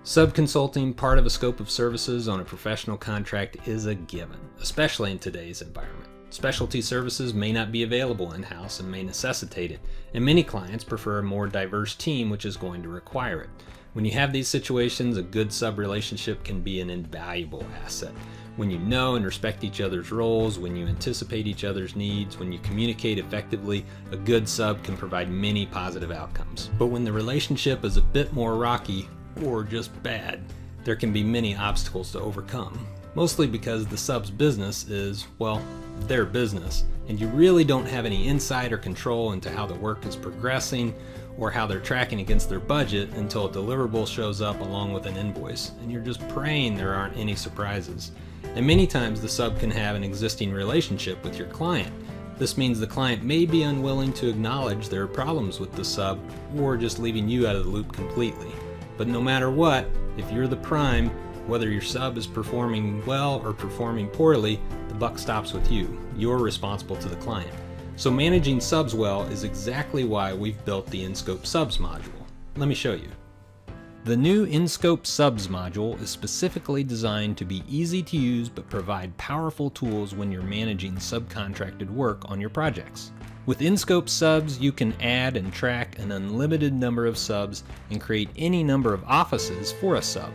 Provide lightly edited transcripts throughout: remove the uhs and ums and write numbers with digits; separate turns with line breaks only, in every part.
Subconsulting, part of a scope of services on a professional contract, is a given, especially in today's environment. Specialty services may not be available in-house and may necessitate it, and many clients prefer a more diverse team which is going to require it. When you have these situations, a good sub relationship can be an invaluable asset. When you know and respect each other's roles, when you anticipate each other's needs, when you communicate effectively, a good sub can provide many positive outcomes. But when the relationship is a bit more rocky, or just bad, there can be many obstacles to overcome. Mostly because the sub's business is, well, their business, and you really don't have any insight or control into how the work is progressing or how they're tracking against their budget until a deliverable shows up along with an invoice, and you're just praying there aren't any surprises. And many times the sub can have an existing relationship with your client. This means the client may be unwilling to acknowledge there are problems with the sub or just leaving you out of the loop completely. But no matter what, if you're the prime, whether your sub is performing well or performing poorly, the buck stops with you. You're responsible to the client. So managing subs well is exactly why we've built the InScope Subs module. Let me show you. The new InScope Subs module is specifically designed to be easy to use but provide powerful tools when you're managing subcontracted work on your projects. With InScope Subs, you can add and track an unlimited number of subs and create any number of offices for a sub.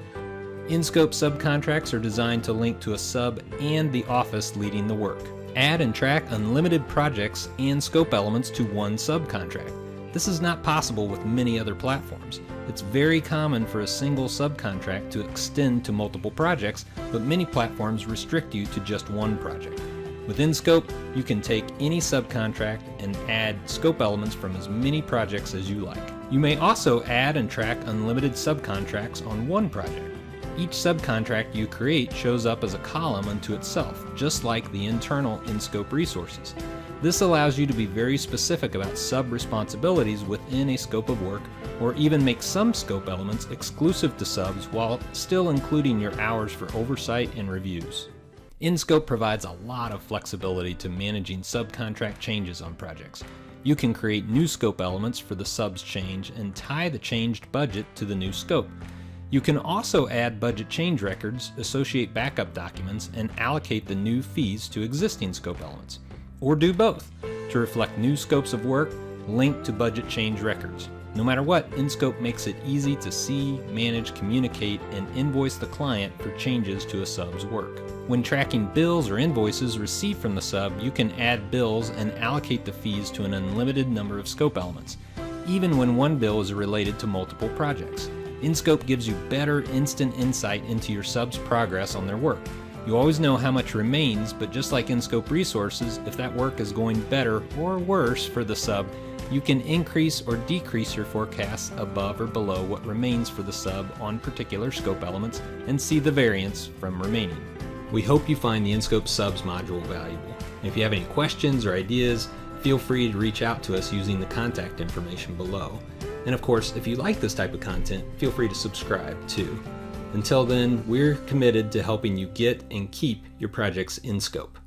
InScope subcontracts are designed to link to a sub and the office leading the work. Add and track unlimited projects and scope elements to one subcontract. This is not possible with many other platforms. It's very common for a single subcontract to extend to multiple projects, but many platforms restrict you to just one project. With InScope, you can take any subcontract and add scope elements from as many projects as you like. You may also add and track unlimited subcontracts on one project. Each subcontract you create shows up as a column unto itself, just like the internal InScope resources. This allows you to be very specific about sub responsibilities within a scope of work, or even make some scope elements exclusive to subs while still including your hours for oversight and reviews. InScope provides a lot of flexibility to managing subcontract changes on projects. You can create new scope elements for the sub's change and tie the changed budget to the new scope. You can also add budget change records, associate backup documents, and allocate the new fees to existing scope elements. Or do both, to reflect new scopes of work linked to budget change records. No matter what, InScope makes it easy to see, manage, communicate, and invoice the client for changes to a sub's work. When tracking bills or invoices received from the sub, you can add bills and allocate the fees to an unlimited number of scope elements, even when one bill is related to multiple projects. InScope gives you better instant insight into your sub's progress on their work. You always know how much remains, but just like InScope resources, if that work is going better or worse for the sub, you can increase or decrease your forecasts above or below what remains for the sub on particular scope elements and see the variance from remaining. We hope you find the InScope Subs module valuable. If you have any questions or ideas, feel free to reach out to us using the contact information below. And of course, if you like this type of content, feel free to subscribe too. Until then, we're committed to helping you get and keep your projects in scope.